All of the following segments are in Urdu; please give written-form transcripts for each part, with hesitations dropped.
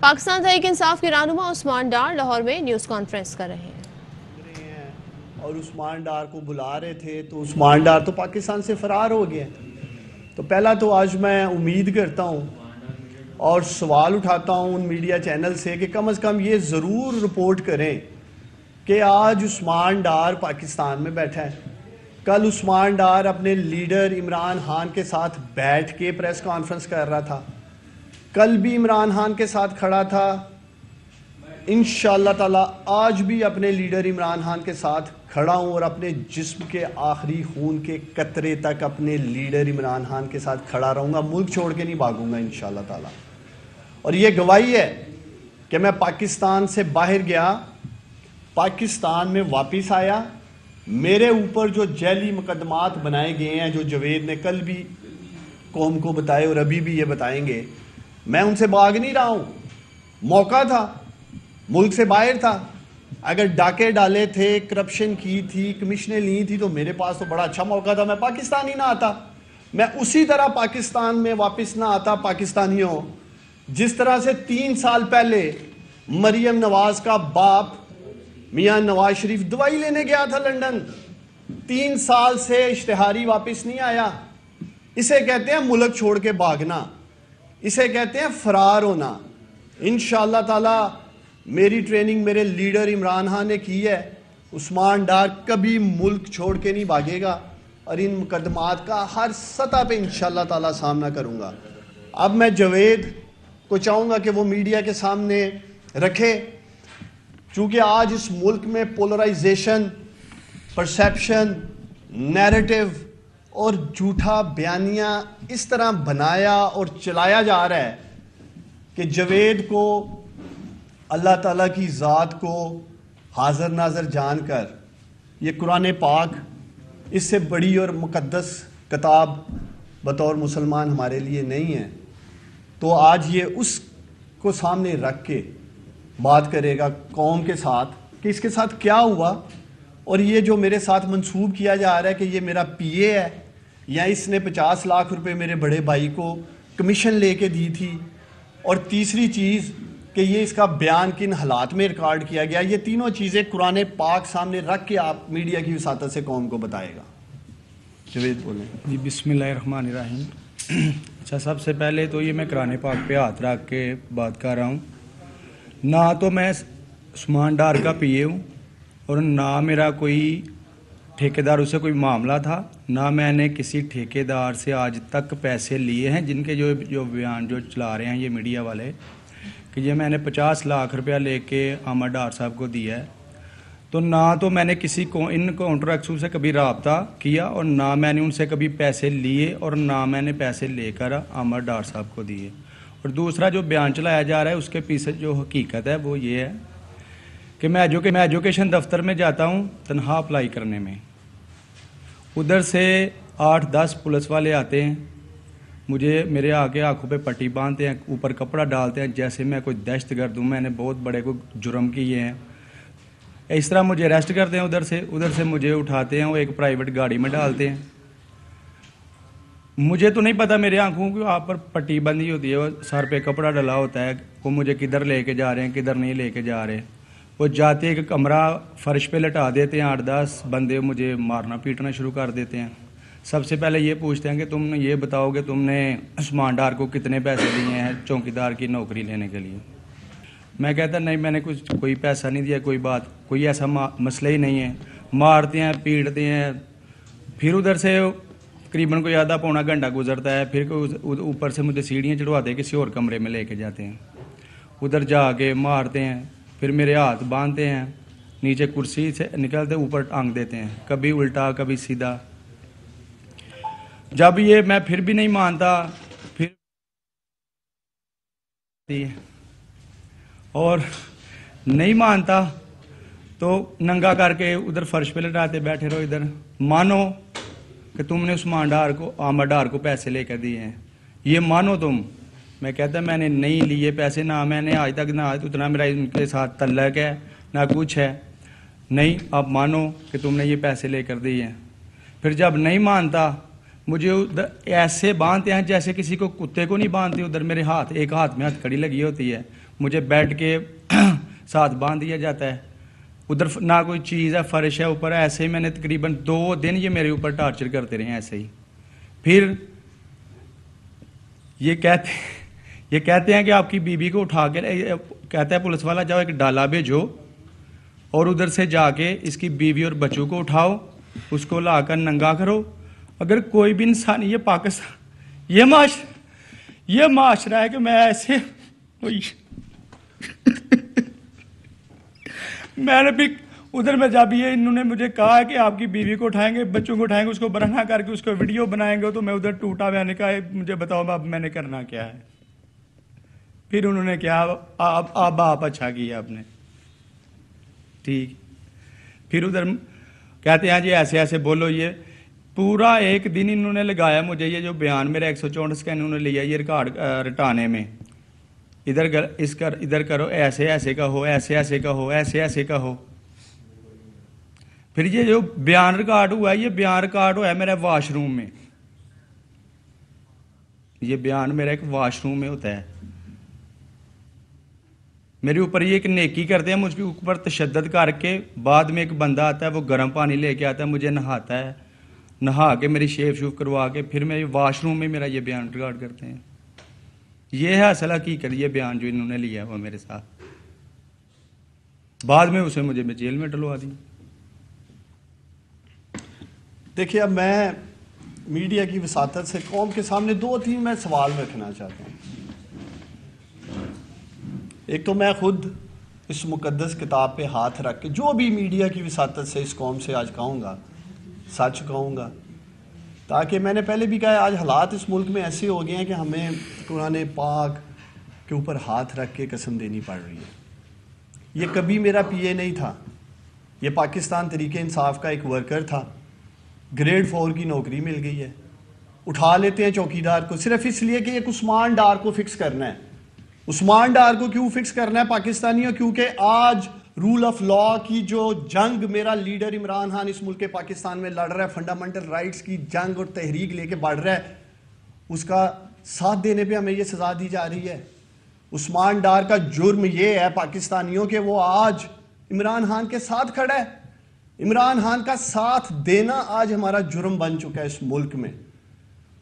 پاکستان تحریک انصاف کے رہنما عثمان ڈار لاہور میں نیوز کانفرنس کر رہے ہیں اور عثمان ڈار کو بلا رہے تھے تو عثمان ڈار تو پاکستان سے فرار ہو گئے. تو پہلا تو آج میں امید کرتا ہوں اور سوال اٹھاتا ہوں ان میڈیا چینل سے کہ کم از کم یہ ضرور رپورٹ کریں کہ آج عثمان ڈار پاکستان میں بیٹھا ہے. کل عثمان ڈار اپنے لیڈر عمران خان کے ساتھ بیٹھ کے پریس کانفرنس کر رہا تھا. کل بھی عمران خان کے ساتھ کھڑا تھا. انشاءاللہ تعالی آج بھی اپنے لیڈر عمران خان کے ساتھ کھڑا ہوں اور اپنے جسم کے آخری خون کے قطرے تک اپنے لیڈر عمران خان کے ساتھ کھڑا رہوں گا. ملک چھوڑ کے نہیں بھاگوں گا انشاءاللہ تعالی. اور یہ گواہی ہے کہ میں پاکستان سے باہر گیا, پاکستان میں واپس آیا. میرے اوپر جو جعلی مقدمات بنائے گئے ہیں, جو جاوید نے کل بھی قوم کو بتائے اور ابھی بھی یہ بتائیں گے, میں ان سے بھاگ نہیں رہا ہوں. موقع تھا, ملک سے باہر تھا. اگر ڈاکے ڈالے تھے, کرپشن کی تھی, کمیشنیں لی تھی, تو میرے پاس تو بڑا اچھا موقع تھا. میں پاکستان ہی نہ آتا. میں اسی طرح پاکستان میں واپس نہ آتا پاکستانیوں, جس طرح سے 3 سال پہلے مریم نواز کا باپ میاں نواز شریف دوائی لینے گیا تھا لنڈن. 3 سال سے اشتہاری واپس نہیں آیا. اسے کہتے ہیں ملک چھوڑ کے بھاگنا, اسے کہتے ہیں فرار ہونا. انشاءاللہ تعالی میری ٹریننگ میرے لیڈر عمران خان نے کی ہے. عثمان ڈار کبھی ملک چھوڑ کے نہیں بھاگے گا اور ان مقدمات کا ہر سطح پہ انشاءاللہ تعالی سامنا کروں گا. اب میں جاوید کو چاہوں گا کہ وہ میڈیا کے سامنے رکھے, چونکہ آج اس ملک میں پولرائزیشن, پرسیپشن, نیریٹو اور جھوٹا بیانیہ اس طرح بنایا اور چلایا جا رہا ہے کہ جاوید کو اللہ تعالیٰ کی ذات کو حاضر ناظر جان کر یہ قرآن پاک اس سے بڑی اور مقدس کتاب بطور مسلمان ہمارے لیے نہیں ہے. تو آج یہ اس کو سامنے رکھ کے بات کرے گا قوم کے ساتھ کہ اس کے ساتھ کیا ہوا, اور یہ جو میرے ساتھ منسوب کیا جا رہا ہے کہ یہ میرا پی اے ہے یا اس نے 50 لاکھ روپے میرے بڑے بھائی کو کمیشن لے کے دی تھی, اور تیسری چیز کہ یہ اس کا بیان کن حالات میں ریکارڈ کیا گیا. یہ تینوں چیزیں قرآن پاک سامنے رکھ کے آپ میڈیا کی وساطت سے قوم کو بتائے گا. جاوید بولیں. جی بسم اللہ الرحمن الرحیم. اچھا, سب سے پہلے تو یہ میں قرآن پاک پہ ہاتھ رکھ کے بات کر رہا ہوں. نہ تو میں عثمان ڈار کا پی اے ہوں اور نہ میرا کوئی ٹھیکیدار اسے کوئی معاملہ تھا, نہ میں نے کسی ٹھیکیدار سے آج تک پیسے لیے ہیں جن کے جو بیان جو چلا رہے ہیں یہ میڈیا والے کہ یہ میں نے 50 لاکھ روپیہ لے کے احمد ڈار صاحب کو دیا ہے. تو نہ تو میں نے کسی کو ان کانٹریکٹوں سے کبھی رابطہ کیا اور نہ میں نے ان سے کبھی پیسے لیے اور نہ میں نے پیسے لے کر احمد ڈار صاحب کو دیے. اور دوسرا جو بیان چلایا جا رہا ہے اس کے پیچھے جو حقیقت ہے وہ یہ ہے کہ میں ایجوکیشن دفتر میں جاتا ہوں تنخواہ اپلائی کرنے میں. ادھر سے 8-10 پولیس والے آتے ہیں, مجھے میرے آگے آنکھوں پہ پٹی باندھتے ہیں, اوپر کپڑا ڈالتے ہیں جیسے میں کوئی دہشت گرد ہوں, میں نے بہت بڑے کوئی جرم کیے ہیں. اس طرح مجھے اریسٹ کرتے ہیں. ادھر سے مجھے اٹھاتے ہیں, وہ ایک پرائیویٹ گاڑی میں ڈالتے ہیں. مجھے تو نہیں پتہ میرے آنکھوں کی آپ پر پٹی بندھی ہوتی ہے, وہ سر پہ کپڑا ڈلا ہوتا ہے, وہ مجھے کدھر لے کے جا رہے ہیں کدھر نہیں لے کے جا رہے. وہ جاتے ایک کمرہ فرش پہ لٹا دیتے ہیں, 8-10 بندے مجھے مارنا پیٹنا شروع کر دیتے ہیں. سب سے پہلے یہ پوچھتے ہیں کہ تم نے یہ بتاؤ کہ تم نے عثمان ڈار کو کتنے پیسے دیے ہیں چوکیدار کی نوکری لینے کے لیے. میں کہتا نہیں میں نے کوئی پیسہ نہیں دیا, کوئی ایسا مسئلہ ہی نہیں ہے. مارتے ہیں پیٹتے ہیں. پھر ادھر سے تقریباً کوئی آدھا پونا گھنٹہ گزرتا ہے, پھر اوپر سے مجھے سیڑھیاں چڑھواتے ہیں, کسی اور کمرے میں لے کے جاتے ہیں. ادھر جا کے مارتے ہیں, پھر میرے ہاتھ باندھتے ہیں, نیچے کرسی سے نکلتے اوپر ٹانگ دیتے ہیں, کبھی الٹا کبھی سیدھا. جب یہ میں پھر بھی نہیں مانتا پھر اور نہیں مانتا تو ننگا کر کے ادھر فرش پہ لٹاتے, بیٹھے رہو ادھر, مانو کہ تم نے عثمان ڈار کو احمد ڈار کو پیسے لے کر دیے ہیں, یہ مانو تم. میں کہتا میں نے نہیں لیے پیسے, نہ میں نے آج تک نہ اتنا میرا ان کے ساتھ تعلق ہے نہ کچھ ہے. نہیں اب مانو کہ تم نے یہ پیسے لے کر دیے ہیں. پھر جب نہیں مانتا مجھے ایسے باندھتے ہیں جیسے کسی کو کتے کو نہیں باندھتے. ادھر میرے ایک ہاتھ میں ہتھ کڑی لگی ہوتی ہے, مجھے بیڈ کے ساتھ باندھ دیا جاتا ہے. ادھر نہ کوئی چیز ہے, فرش ہے اوپر, ایسے ہی میں نے تقریباً 2 دن یہ میرے اوپر ٹارچر کرتے رہے ہیں ایسے ہی. پھر یہ کہتے ہیں کہ آپ کی بیوی کو اٹھا کے, کہتا ہے پولیس والا جاؤ ایک ڈالا بھیجو اور ادھر سے جا کے اس کی بیوی اور بچوں کو اٹھاؤ, اس کو لا کر ننگا کرو. اگر کوئی بھی انسان, یہ پاکستان یہ معاشرہ ہے کہ میں ایسے میں نے بھی ادھر میں جب یہ انہوں نے مجھے کہا کہ آپ کی بیوی کو اٹھائیں گے, بچوں کو اٹھائیں گے, اس کو برہنہ کر کے اس کو ویڈیو بنائیں گے, تو میں ادھر ٹوٹا. میں نے کہا مجھے بتاؤ اب میں نے کرنا کیا ہے. پھر انہوں نے کہا آپ اچھا کیا آپ نے, ٹھیک. پھر ادھر کہتے ہیں جی ایسے ایسے بولو. یہ پورا ایک دن انہوں نے لگایا مجھے, یہ جو بیان میرا 164 کا انہوں نے لیا یہ ریکارڈ رٹانے میں. ادھر کرو, ایسے ایسے کا ہو, ایسے ایسے کا ہو, ایسے ایسے کا ہو. پھر یہ جو بیان ریکارڈ ہوا ہے, یہ بیان ریکارڈ ہوا ہے میرا واش روم میں. یہ بیان میرا ایک واش روم میں ہوتا ہے. میرے اوپر یہ ایک نیکی کرتے ہیں, مجھ کے اوپر تشدد کر کے بعد میں ایک بندہ آتا ہے, وہ گرم پانی لے کے آتا ہے, مجھے نہاتا ہے, نہا کے میری شیف کروا کے پھر میں واش روم میں میرا یہ بیان ریکارڈ کرتے ہیں. یہ ہے اصل حقیقت, یہ بیان جو انہوں نے لیا ہوا میرے ساتھ. بعد میں اسے مجھے جیل میں ڈلوا دی. دیکھیے اب میں میڈیا کی وساطت سے قوم کے سامنے 2-3 میں سوال رکھنا چاہتا ہوں. ایک تو میں خود اس مقدس کتاب پہ ہاتھ رکھ کے جو بھی میڈیا کی وساطت سے اس قوم سے آج کہوں گا, سچ کہوں گا, تاکہ میں نے پہلے بھی کہا آج حالات اس ملک میں ایسے ہو گئے ہیں کہ ہمیں قرآن پاک کے اوپر ہاتھ رکھ کے قسم دینی پڑ رہی ہے. یہ کبھی میرا پی اے نہیں تھا, یہ پاکستان تحریک انصاف کا ایک ورکر تھا, گریڈ 4 کی نوکری مل گئی ہے. اٹھا لیتے ہیں چوکیدار کو صرف اس لیے کہ ایک عثمان ڈار کو فکس کرنا ہے. عثمان ڈار کو کیوں فکس کرنا ہے پاکستانیوں؟ کیونکہ آج رول آف لا کی جو جنگ میرا لیڈر عمران خان اس ملک پاکستان میں لڑ رہا ہے, فنڈامنٹل رائٹس کی جنگ اور تحریک لے کے بڑھ رہا ہے, اس کا ساتھ دینے پہ ہمیں یہ سزا دی جا رہی ہے. عثمان ڈار کا جرم یہ ہے پاکستانیوں کہ وہ آج عمران خان کے ساتھ کھڑا ہے. عمران خان کا ساتھ دینا آج ہمارا جرم بن چکا ہے اس ملک میں.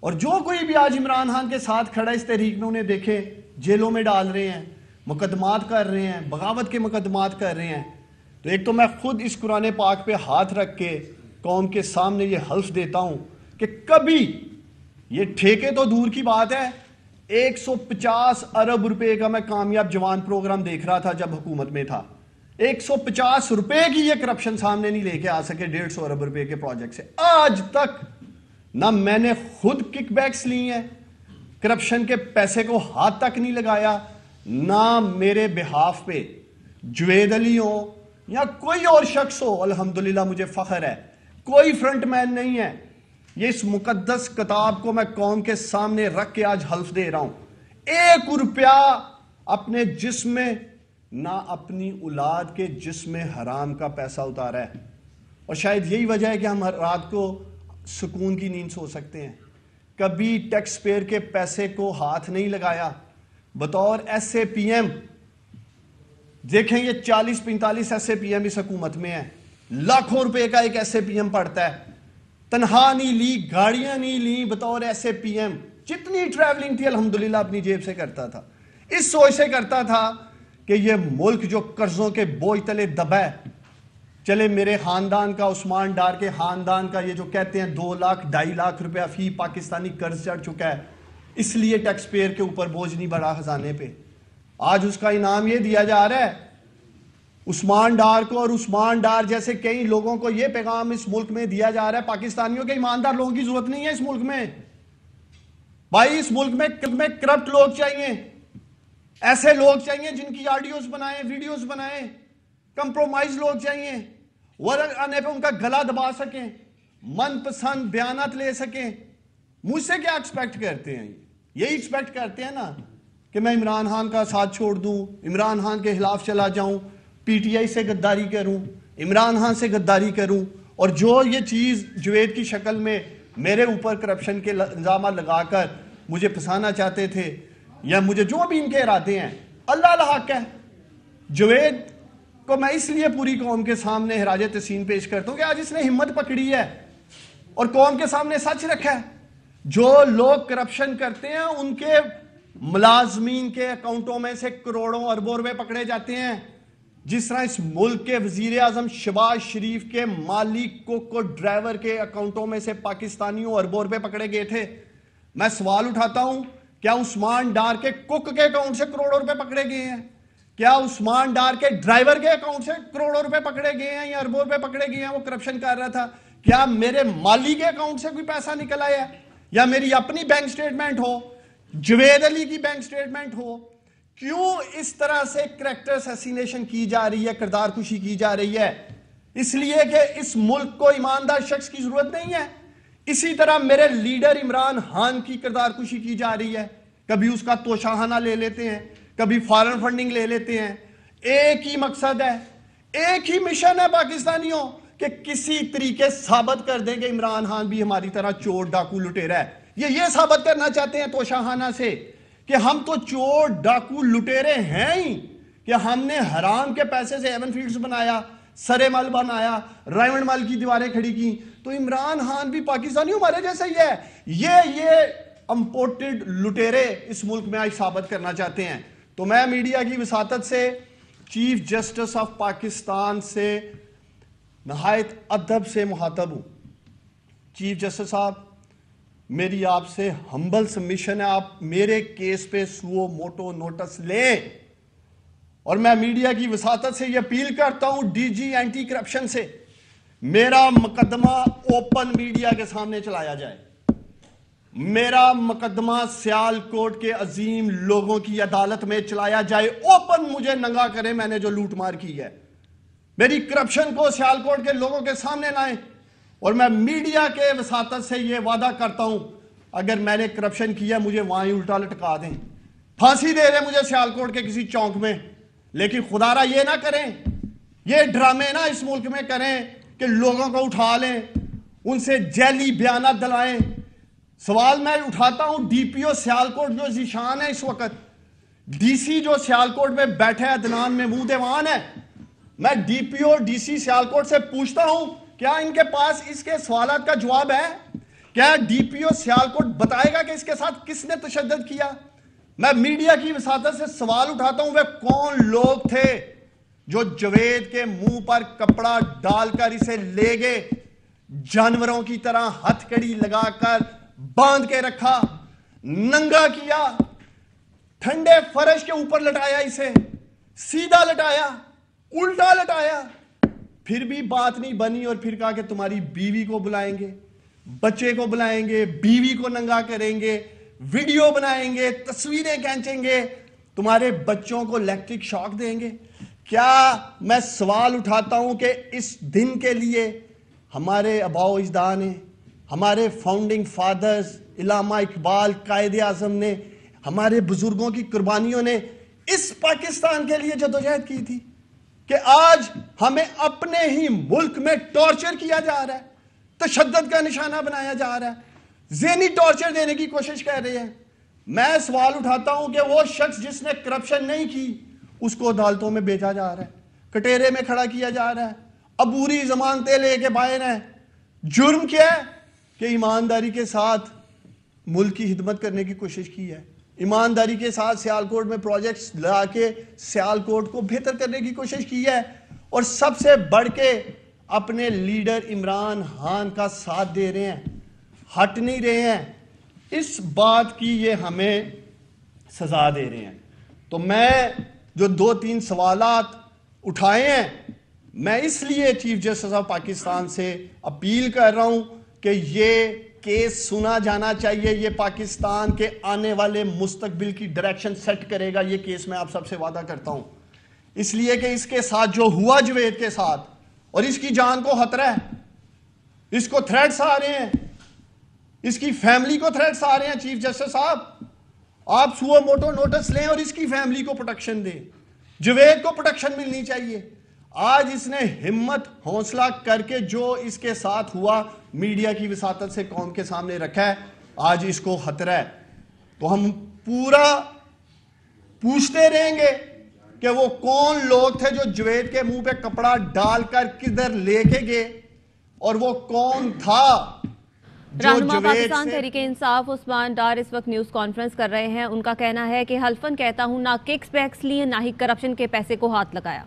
اور جو کوئی بھی آج عمران خان کے ساتھ کھڑا ہے اس تحریک میں, انہیں دیکھیں جیلوں میں ڈال رہے ہیں, مقدمات کر رہے ہیں, بغاوت کے مقدمات کر رہے ہیں. تو ایک تو میں خود اس قرآن پاک پہ ہاتھ رکھ کے قوم کے سامنے یہ حلف دیتا ہوں کہ کبھی, یہ ٹھیکے تو دور کی بات ہے, 150 ارب روپے کا میں کامیاب جوان پروگرام دیکھ رہا تھا جب حکومت میں تھا. 150 روپے کی یہ کرپشن سامنے نہیں لے کے آ سکے 150 ارب روپے کے پروجیکٹ سے. آج تک نہ میں نے خود کک بیکس لی ہیں, کرپشن کے پیسے کو ہاتھ تک نہیں لگایا, نہ میرے بہاف پہ جوید علی ہو یا کوئی اور شخص ہو. الحمدللہ مجھے فخر ہے, کوئی فرنٹ مین نہیں ہے. یہ اس مقدس کتاب کو میں قوم کے سامنے رکھ کے آج حلف دے رہا ہوں, 1 روپیہ اپنے جسم میں نہ اپنی اولاد کے جسم میں حرام کا پیسہ اتارا ہے. اور شاید یہی وجہ ہے کہ ہم رات کو سکون کی نیند سو سکتے ہیں. کبھی ٹیکس پیئر کے پیسے کو ہاتھ نہیں لگایا. بطور ایس اے پی ایم دیکھیں, یہ 40-45 ایس اے پی ایم اس حکومت میں ہیں, لاکھوں روپے کا ایک ایس اے پی ایم پڑتا ہے. تنہا نہیں لی, گاڑیاں نہیں لی, بطور ایس اے پی ایم جتنی ٹریولنگ تھی الحمدللہ اپنی جیب سے کرتا تھا. اس سوچ سے کرتا تھا کہ یہ ملک جو قرضوں کے بوجھ تلے دبا ہے, چلے میرے خاندان کا, عثمان ڈار کے خاندان کا, یہ جو کہتے ہیں 2 لاکھ 2.5 لاکھ روپیہ فی پاکستانی قرض چڑھ چکا ہے, اس لیے ٹیکس پیئر کے اوپر بوجھ نہیں بڑھا خزانے پہ. آج اس کا انعام یہ دیا جا رہا ہے عثمان ڈار کو, اور عثمان ڈار جیسے کئی لوگوں کو یہ پیغام اس ملک میں دیا جا رہا ہے, پاکستانیوں کے ایماندار لوگوں کی ضرورت نہیں ہے اس ملک میں. بھائی اس ملک میں کرپٹ لوگ چاہیے, ایسے لوگ چاہیے جن کی آڈیوز بنائیں, ویڈیوز بنائیں. کمپرومائز لوگ چاہیے, ورق آنے پہ ان کا گلا دبا سکیں, من پسند بیانات لے سکیں. مجھ سے کیا ایکسپیکٹ کرتے ہیں؟ یہی ایکسپیکٹ کرتے ہیں نا کہ میں عمران خان کا ساتھ چھوڑ دوں, عمران خان کے خلاف چلا جاؤں, پی ٹی آئی سے غداری کروں, عمران خان سے غداری کروں. اور جو یہ چیز جوید کی شکل میں میرے اوپر کرپشن کے الزامات لگا کر مجھے پھنسانا چاہتے تھے, یا مجھے جو بھی ان کے ارادے ہیں, اللہ الحق ہے. جوید کو میں اس لیے پوری قوم کے سامنے خراج تحسین پیش کرتا ہوں کہ آج اس نے ہمت پکڑی ہے اور قوم کے سامنے سچ رکھا ہے. جو لوگ کرپشن کرتے ہیں ان کے ملازمین کے اکاؤنٹوں میں سے کروڑوں اربوں روپے پکڑے جاتے ہیں. جس طرح اس ملک کے وزیر اعظم شہباز شریف کے مالی کوک ڈرائیور کے اکاؤنٹوں میں سے پاکستانیوں اربوں روپے پکڑے گئے تھے. میں سوال اٹھاتا ہوں, کیا عثمان ڈار کے کوک کے اکاؤنٹ سے کروڑوں روپے پکڑے گئے ہیں؟ کیا عثمان ڈار کے ڈرائیور کے اکاؤنٹ سے کروڑوں روپے پکڑے گئے ہیں یا اربوں روپے پکڑے گئے ہیں؟ وہ کرپشن کر رہا تھا. کیا میرے مالی کے اکاؤنٹ سے کوئی پیسہ نکل آیا ہے یا میری اپنی بینک سٹیٹمنٹ ہو, جوید علی کی بینک سٹیٹمنٹ ہو؟ کیوں اس طرح سے کریکٹر اسیسینیشن کی جا رہی ہے, کردار کشی کی جا رہی ہے؟ اس لیے کہ اس ملک کو ایماندار شخص کی ضرورت نہیں ہے. اسی طرح میرے لیڈر عمران خان کی کردار کشی کی جا رہی ہے. کبھی اس کا توشاہانہ لے لیتے ہیں, کبھی فارن فنڈنگ لے لیتے ہیں. ایک ہی مقصد ہے, ایک ہی مشن ہے پاکستانیوں کہ کسی طریقے ثابت کر دیں کہ عمران خان بھی ہماری طرح چور ڈاکو لٹیرا ہے. یہ ثابت کرنا چاہتے ہیں توشاہانہ سے کہ ہم تو چور ڈاکو لٹیرے ہیں ہی, کہ ہم نے حرام کے پیسے سے ایون فیلڈز بنایا, سرے مل بنایا, رائمنڈ مل کی دیواریں کھڑی کی. تو عمران خان بھی پاکستانی ہمارے جیسا ہی ہے. یہ امپورٹڈ لٹیرے اس ملک میں آج ثابت کرنا چاہتے ہیں. تو میں میڈیا کی وساطت سے چیف جسٹس آف پاکستان سے نہایت ادب سے مخاطب ہوں. چیف جسٹس صاحب, میری آپ سے ہمبل سبمیشن ہے, آپ میرے کیس پہ سو موٹو نوٹس لیں. اور میں میڈیا کی وساطت سے یہ اپیل کرتا ہوں ڈی جی اینٹی کرپشن سے, میرا مقدمہ اوپن میڈیا کے سامنے چلایا جائے. میرا مقدمہ سیال کوٹ کے عظیم لوگوں کی عدالت میں چلایا جائے. اوپن مجھے ننگا کریں میں نے جو لوٹ مار کی ہے. میری کرپشن کو سیال کوٹ کے لوگوں کے سامنے لائیں. اور میں میڈیا کے وساطت سے یہ وعدہ کرتا ہوں, اگر میں نے کرپشن کیا مجھے وہاں ہی الٹا لٹکا دیں, پھانسی دے دیں مجھے سیال کوٹ کے کسی چونک میں. لیکن خدا را یہ نہ کریں, یہ ڈرامے نہ اس ملک میں کریں کہ لوگوں کو اٹھا لیں, ان سے جعلی بیانات دلائیں. سوال میں اٹھاتا ہوں ڈی پی او سیالکوٹ جو ذیشان ہے اس وقت, ڈی سی جو سیالکوٹ میں بیٹھے عدنان محمود ایوان ہے, میں D P O D C Sialkot سے پوچھتا ہوں کیا ان کے پاس اس کے سوالات کا جواب ہے؟ کیا ڈی پی او سیالکوٹ بتائے گا کہ اس کے ساتھ کس نے تشدد کیا؟ میں میڈیا کی وساطت سے سوال اٹھاتا ہوں, وہ کون لوگ تھے جو جوید کے منہ پر کپڑا ڈال کر اسے لے گئے, جانوروں کی طرح ہتھ کڑی لگا کر باندھ کے رکھا, ننگا کیا, ٹھنڈے فرش کے اوپر لٹایا, اسے سیدھا لٹایا, الٹا لٹایا, پھر بھی بات نہیں بنی. اور پھر کہا کہ تمہاری بیوی کو بلائیں گے, بچے کو بلائیں گے, بیوی کو ننگا کریں گے, ویڈیو بنائیں گے, تصویریں کھینچیں گے, تمہارے بچوں کو الیکٹرک شاک دیں گے. کیا میں سوال اٹھاتا ہوں کہ اس دن کے لیے ہمارے آباء و اجداد نے, ہمارے فاؤنڈنگ فادرز, علامہ اقبال, قائد اعظم نے, ہمارے بزرگوں کی قربانیوں نے اس پاکستان کے لیے جدوجہد کی تھی کہ آج ہمیں اپنے ہی ملک میں ٹارچر کیا جا رہا ہے, تشدد کا نشانہ بنایا جا رہا ہے, ذہنی ٹارچر دینے کی کوشش کر رہے ہیں. میں سوال اٹھاتا ہوں کہ وہ شخص جس نے کرپشن نہیں کی اس کو عدالتوں میں بھیجا جا رہا ہے, کٹہرے میں کھڑا کیا جا رہا ہے, عبوری ضمانتیں لے کے باہر ہیں. جرم کیا ہے کہ ایمانداری کے ساتھ ملک کی خدمت کرنے کی کوشش کی ہے, ایمانداری کے ساتھ سیالکوٹ میں پروجیکٹس لا کے سیالکوٹ کو بہتر کرنے کی کوشش کی ہے, اور سب سے بڑھ کے اپنے لیڈر عمران خان کا ساتھ دے رہے ہیں, ہٹ نہیں رہے ہیں. اس بات کی یہ ہمیں سزا دے رہے ہیں. تو میں جو 2-3 سوالات اٹھائے ہیں, میں اس لیے چیف جسٹس آف پاکستان سے اپیل کر رہا ہوں کہ یہ کیس سنا جانا چاہیے. یہ پاکستان کے آنے والے مستقبل کی ڈائریکشن سیٹ کرے گا یہ کیس, میں آپ سب سے وعدہ کرتا ہوں. اس لیے کہ اس کے ساتھ جو ہوا جوید کے ساتھ, اور اس کی جان کو خطرہ ہے, اس کو تھریٹس آ رہے ہیں, اس کی فیملی کو تھریٹس آ رہے ہیں. چیف جسٹس صاحب آپ سو موٹو نوٹس لیں اور اس کی فیملی کو پروٹیکشن دیں. جوید کو پروٹیکشن ملنی چاہیے. آج اس نے ہمت حوصلہ کر کے جو اس کے ساتھ ہوا میڈیا کی وساطت سے قوم کے سامنے رکھا ہے, آج اس کو خطرہ ہے. تو ہم پوچھتے رہیں گے کہ وہ کون لوگ تھے جو جوید کے منہ پہ کپڑا ڈال کر کدھر لے کے گئے اور وہ کون تھا رہنما پاکستان تحریک انصاف عثمان ڈار اس وقت نیوز کانفرنس کر رہے ہیں. ان کا کہنا ہے کہ حلفاً کہتا ہوں نہ ککس بیکس لیے نہ ہی کرپشن کے پیسے کو ہاتھ لگایا.